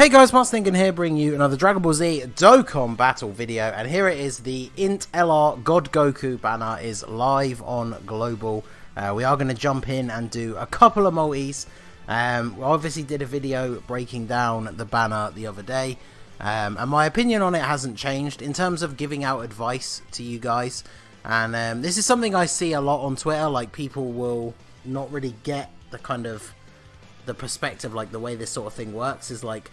Hey guys, Ningen here, bringing you another Dragon Ball Z Dokkan battle video, and here it is. The Int LR God Goku banner is live on Global. We are going to jump in and do a couple of multis. We obviously did a video breaking down the banner the other day, and my opinion on it hasn't changed in terms of giving out advice to you guys. And this is something I see a lot on Twitter, like people will not really get the kind of the perspective, like the way this sort of thing works is like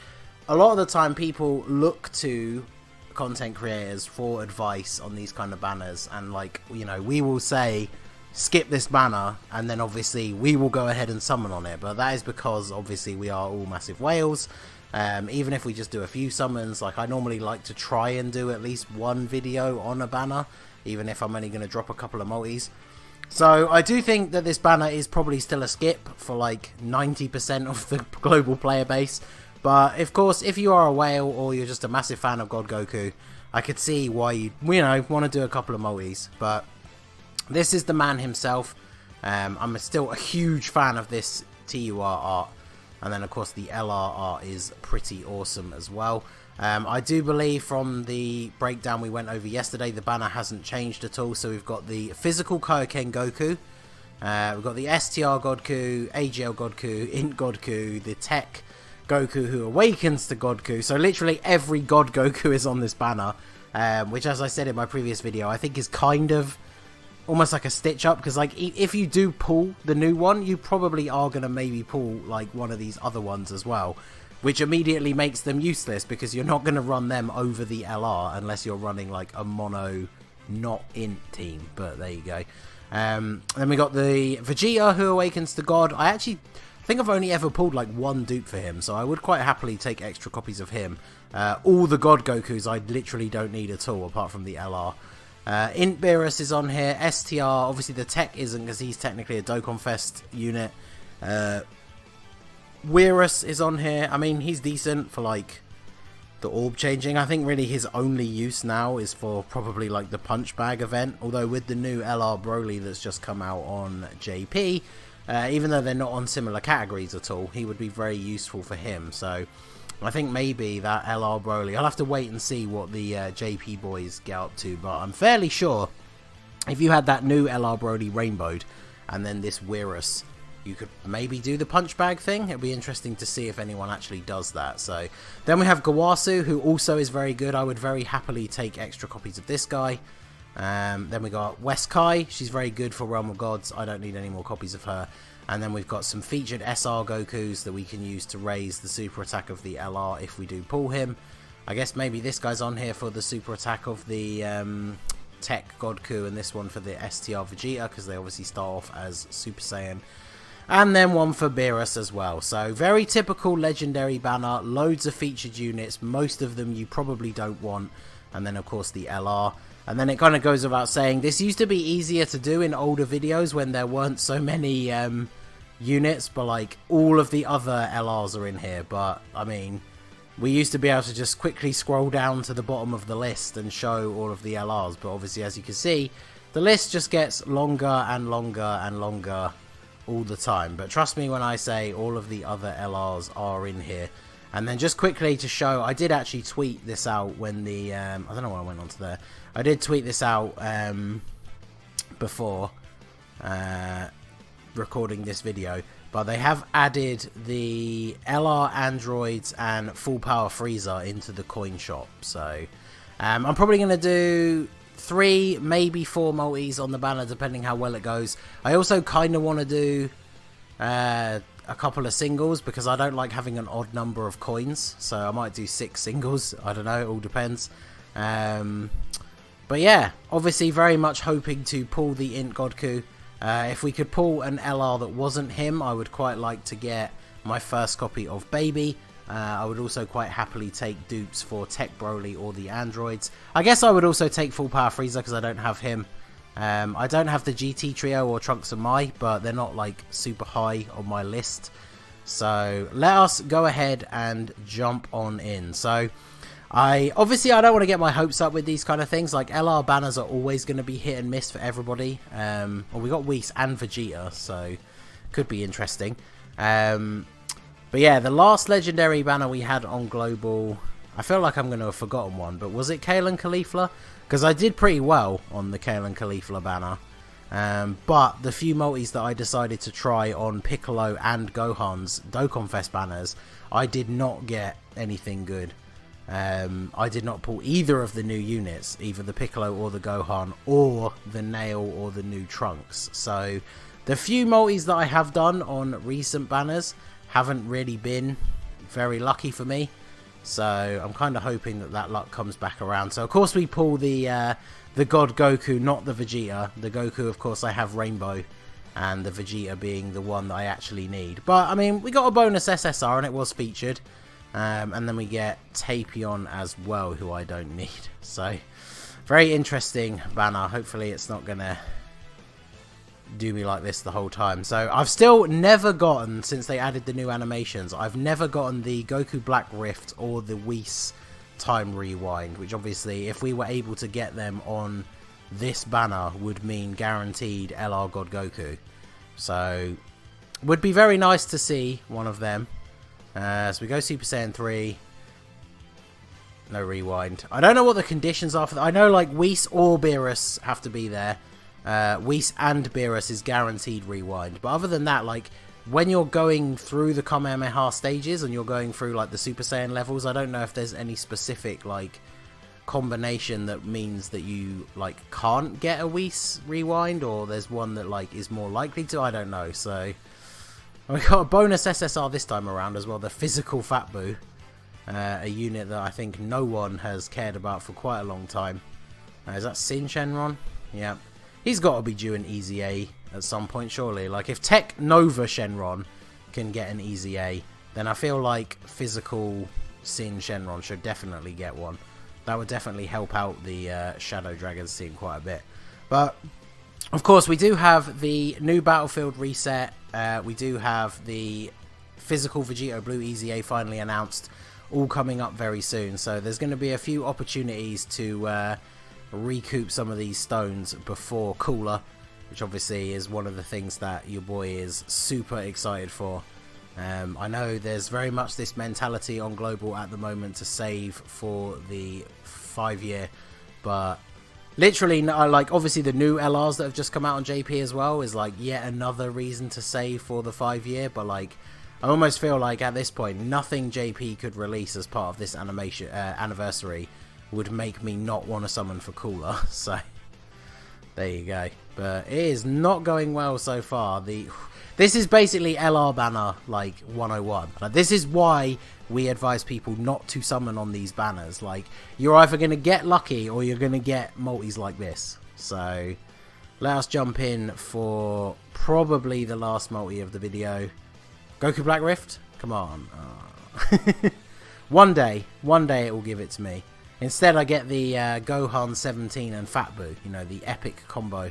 a lot of the time people look to content creators for advice on these kind of banners, and like, you know, we will say skip this banner and then obviously we will go ahead and summon on it, but that is because obviously we are all massive whales. Even if we just do a few summons, like I normally like to try and do at least one video on a banner, even if I'm only going to drop a couple of multis. So I do think that this banner is probably still a skip for like 90% of the global player base. But of course, if you are a whale or you're just a massive fan of God Goku, I could see why you know, want to do a couple of multis. But this is the man himself. I'm still a huge fan of this TUR art. And then of course the LR art is pretty awesome as well. I do believe from the breakdown we went over yesterday, the banner hasn't changed at all. So we've got the physical Kaioken Goku, we've got the STR Goku, AGL Goku, Int Goku, the Tech Goku who awakens to Goku. So literally every God Goku is on this banner, which, as I said in my previous video, I think is kind of almost like a stitch up, because like if you do pull the new one, you probably are going to maybe pull like one of these other ones as well, which immediately makes them useless because you're not going to run them over the LR unless you're running like a mono not int team. But there you go. Then we got the Vegeta who awakens to God. I think I've only ever pulled like one dupe for him, so I would quite happily take extra copies of him. All the God Gokus I literally don't need at all apart from the LR. Int Beerus is on here. STR, obviously the Tech isn't because he's technically a Dokkan Fest unit. Weirus is on here. I mean, he's decent for like the orb changing. I think really his only use now is for probably like the punch bag event, although with the new LR Broly that's just come out on JP, even though they're not on similar categories at all, he would be very useful for him. So I think maybe that LR Broly, I'll have to wait and see what the JP boys get up to, but I'm fairly sure if you had that new LR Broly rainbowed and then this Weirus, you could maybe do the punch bag thing. It'd be interesting to see if anyone actually does that. So then we have Gawasu, who also is very good. I would very happily take extra copies of this guy. Then we got West Kai. She's very good for Realm of Gods. I don't need any more copies of her. And then we've got some featured SR Gokus that we can use to raise the super attack of the LR if we do pull him. I guess maybe this guy's on here for the super attack of the Tech Godku, and this one for the STR Vegeta, because they obviously start off as Super Saiyan. And then one for Beerus as well. So very typical legendary banner, loads of featured units, most of them you probably don't want. And then of course the LR. And then it kind of goes without saying, this used to be easier to do in older videos when there weren't so many units, but like all of the other LRs are in here. But I mean, we used to be able to just quickly scroll down to the bottom of the list and show all of the LRs. But obviously, as you can see, the list just gets longer and longer and longer all the time. But trust me when I say all of the other LRs are in here. And then just quickly to show, I did actually tweet this out when the I don't know why I went on to there. I did tweet this out before recording this video, but they have added the LR androids and full power Frieza into the coin shop. So I'm probably going to do 3, maybe 4 multis on the banner, depending how well it goes. I also kind of want to do a couple of singles, because I don't like having an odd number of coins. So I might do 6 singles. I don't know, it all depends. But yeah, obviously very much hoping to pull the Int Godku. If we could pull an LR that wasn't him, I would quite like to get my first copy of Baby. I would also quite happily take dupes for Tech Broly or the androids. I guess I would also take full power Frieza because I don't have him. I don't have the GT trio or Trunks and Mai, but they're not like super high on my list. So let us go ahead and jump on in. So I don't want to get my hopes up with these kind of things. Like LR banners are always going to be hit and miss for everybody. Well, we got Whis and Vegeta, so could be interesting. But yeah, the last legendary banner we had on Global, I feel like I'm going to have forgotten one, but was it Kale and Caulifla? Because I did pretty well on the Kale and Caulifla banner. But the few multis that I decided to try on Piccolo and Gohan's Dokkan Fest banners, I did not get anything good. I did not pull either of the new units, either the Piccolo or the Gohan, or the Nail or the new Trunks. So the few multis that I have done on recent banners haven't really been very lucky for me. So I'm kind of hoping that that luck comes back around. So of course we pull the God Goku, not the Vegeta. The Goku, of course, I have Rainbow, and the Vegeta being the one that I actually need. But I mean, we got a bonus SSR and it was featured. And then we get Tapion as well, who I don't need. So, very interesting banner. Hopefully it's not going to do me like this the whole time. So, I've still never gotten, since they added the new animations, I've never gotten the Goku Black Rift or the Whis Time Rewind. Which obviously, if we were able to get them on this banner, would mean guaranteed LR God Goku. So, would be very nice to see one of them. So we go Super Saiyan 3. No rewind. I don't know what the conditions are for that. I know like Whis or Beerus have to be there. Whis and Beerus is guaranteed rewind. But other than that, like when you're going through the Kamehameha stages and you're going through like the Super Saiyan levels, I don't know if there's any specific like combination that means that you like can't get a Whis rewind, or there's one that like is more likely to. I don't know. So we got a bonus SSR this time around as well, the Physical Fat Boo. A unit that I think no one has cared about for quite a long time. Is that Sin Shenron? Yeah. He's got to be due an Easy A at some point, surely. Like, if Tech Nova Shenron can get an Easy A, then I feel like Physical Sin Shenron should definitely get one. That would definitely help out the Shadow Dragons team quite a bit. But of course, we do have the new Battlefield reset. We do have the Physical Vegito Blue Easy A finally announced, all coming up very soon. So there's going to be a few opportunities to recoup some of these stones before Cooler, which obviously is one of the things that your boy is super excited for. I know there's very much this mentality on Global at the moment to save for the 5-year, but literally, like, obviously the new LRs that have just come out on JP as well is, like, yet another reason to save for the 5-year. But, like, I almost feel like at this point, nothing JP could release as part of this animation anniversary would make me not want to summon for Cooler. So, there you go. But it is not going well so far. This is basically LR banner, like, 101. Like, this is why we advise people not to summon on these banners. Like, you're either going to get lucky or you're going to get multis like this. So, let us jump in for probably the last multi of the video. Goku Black Rift? Come on. Oh. One day it will give it to me. Instead, I get the Gohan 17 and Fat Boo. You know, the epic combo.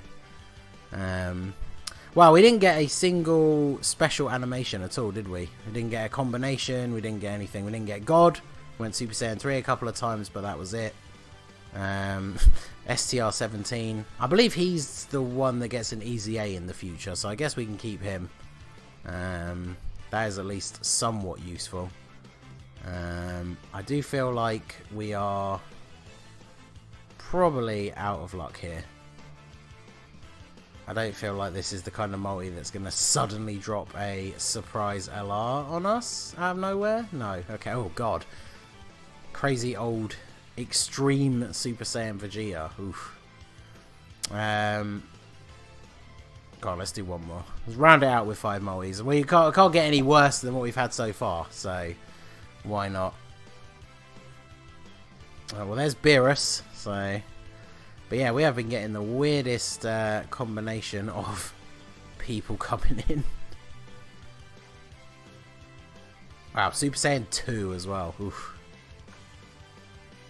Well, we didn't get a single special animation at all, did we? We didn't get a combination, we didn't get anything. We didn't get God. Went Super Saiyan 3 a couple of times, but that was it. STR 17. I believe he's the one that gets an Easy A in the future, so I guess we can keep him. That is at least somewhat useful. I do feel like we are probably out of luck here. I don't feel like this is the kind of multi that's going to suddenly drop a surprise LR on us out of nowhere. No. Okay. Oh, God. Crazy old extreme Super Saiyan Vegeta. Oof. God, let's do one more. Let's round it out with 5 multis. Well, you can't get any worse than what we've had so far, so why not? Oh, well, there's Beerus, so... But yeah, we have been getting the weirdest combination of people coming in. Wow, Super Saiyan 2 as well. Oof.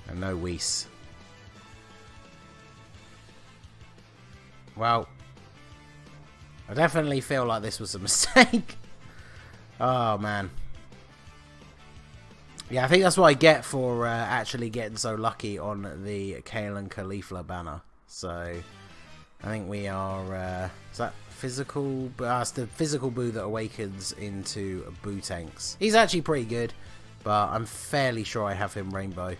And no Whis. Well, I definitely feel like this was a mistake. Oh, man. Yeah, I think that's what I get for actually getting so lucky on the Kale and Caulifla banner. So, I think we are... is that Physical, it's the physical Boo that awakens into Boo Tanks. He's actually pretty good, but I'm fairly sure I have him Rainbow.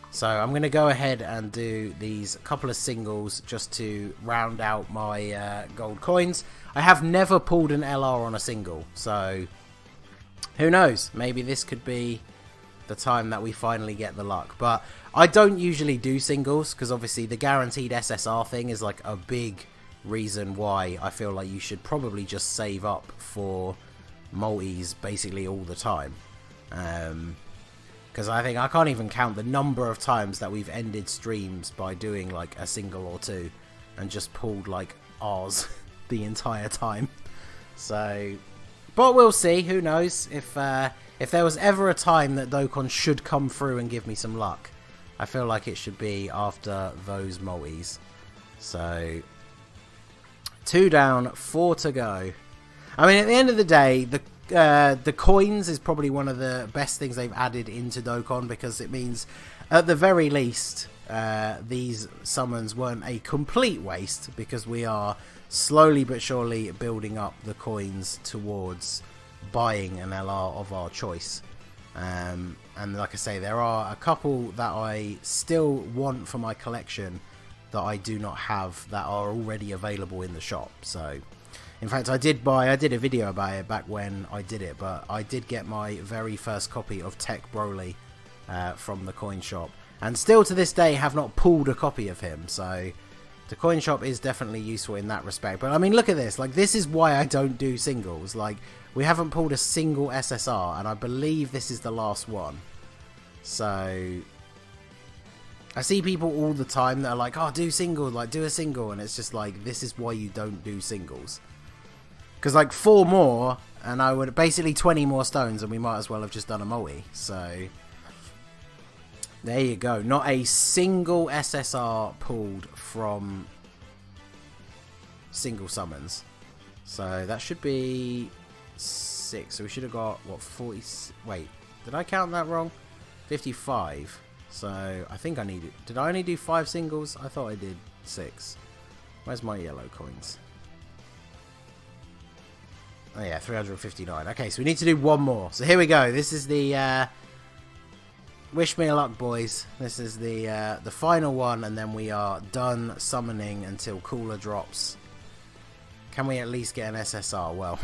So I'm going to go ahead and do these couple of singles just to round out my gold coins. I have never pulled an LR on a single, so who knows? Maybe this could be the time that we finally get the luck. But I don't usually do singles because obviously the guaranteed SSR thing is like a big reason why I feel like you should probably just save up for multis basically all the time. Because I think I can't even count the number of times that we've ended streams by doing like a single or two and just pulled like R's the entire time. So, but we'll see. Who knows? If there was ever a time that Dokkan should come through and give me some luck, I feel like it should be after those multis. So 2 down, 4 to go. I mean, at the end of the day, the coins is probably one of the best things they've added into Dokkan, because it means, at the very least, these summons weren't a complete waste, because we are slowly but surely building up the coins towards buying an LR of our choice. And like I say, there are a couple that I still want for my collection that I do not have that are already available in the shop. So in fact, I did a video about it back when I did it, but I did get my very first copy of Tech Broly from the coin shop, and still to this day have not pulled a copy of him. So the coin shop is definitely useful in that respect. But I mean, look at this. Like, this is why I don't do singles. Like, we haven't pulled a single SSR, and I believe this is the last one. So I see people all the time that are like, oh, do single, like, do a single. And it's just like, this is why you don't do singles. Because, like, 4 more, and I would basically 20 more stones, and we might as well have just done a multi. So there you go. Not a single SSR pulled from single summons. So that should be 6. So we should have got, what, 40... Wait, did I count that wrong? 55. So I think I needed... Did I only do 5 singles? I thought I did 6. Where's my yellow coins? Oh yeah, 359. Okay, so we need to do 1 more. So here we go. This is the... Wish me luck, boys. This is the final one, and then we are done summoning until Cooler drops. Can we at least get an SSR? Well,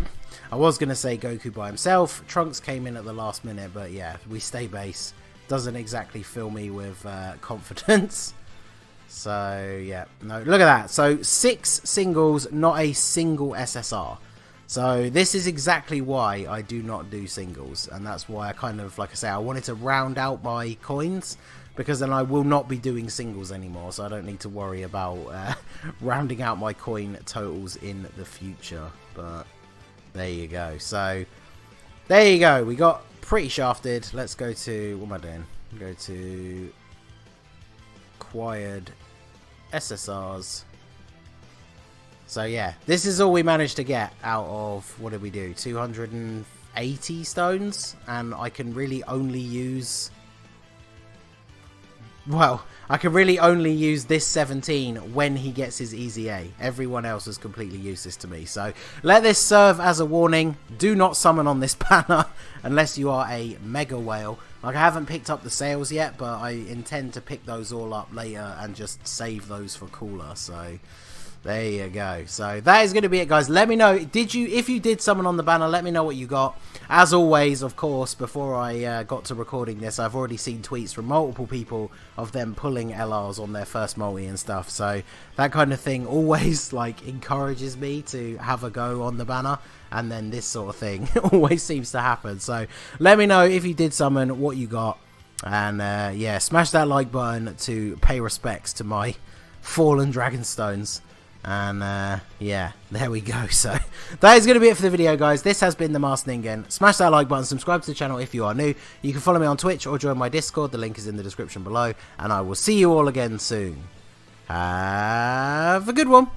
I was going to say Goku by himself. Trunks came in at the last minute, but yeah, we stay base. Doesn't exactly fill me with confidence. So, yeah. No, look at that. So, 6 singles, not a single SSR. So, this is exactly why I do not do singles. And that's why I kind of, like I say, I wanted to round out my coins, because then I will not be doing singles anymore. So, I don't need to worry about rounding out my coin totals in the future. But there you go. So, there you go. We got pretty shafted. Let's go to... What am I doing? Go to... Acquired SSRs. So yeah, this is all we managed to get out of... What did we do? 280 stones? And I can really only use... Well, I can really only use this 17 when he gets his Easy A. Everyone else is completely useless to me. So let this serve as a warning. Do not summon on this banner unless you are a Mega Whale. Like, I haven't picked up the sales yet, but I intend to pick those all up later and just save those for Cooler. So there you go. So that is going to be it, guys. Let me know, if you did summon on the banner, let me know what you got. As always, of course, before I got to recording this, I've already seen tweets from multiple people of them pulling LRs on their first multi and stuff. So that kind of thing always, like, encourages me to have a go on the banner. And then this sort of thing always seems to happen. So let me know if you did summon, what you got. And yeah, smash that like button to pay respects to my fallen Dragonstones. And yeah, there we go. So that is going to be it for the video, guys. This has been the Masked Ningen. Smash that like button, subscribe to the channel if you are new. You can follow me on Twitch or join my Discord. The link is in the description below. And I will see you all again soon. Have a good one.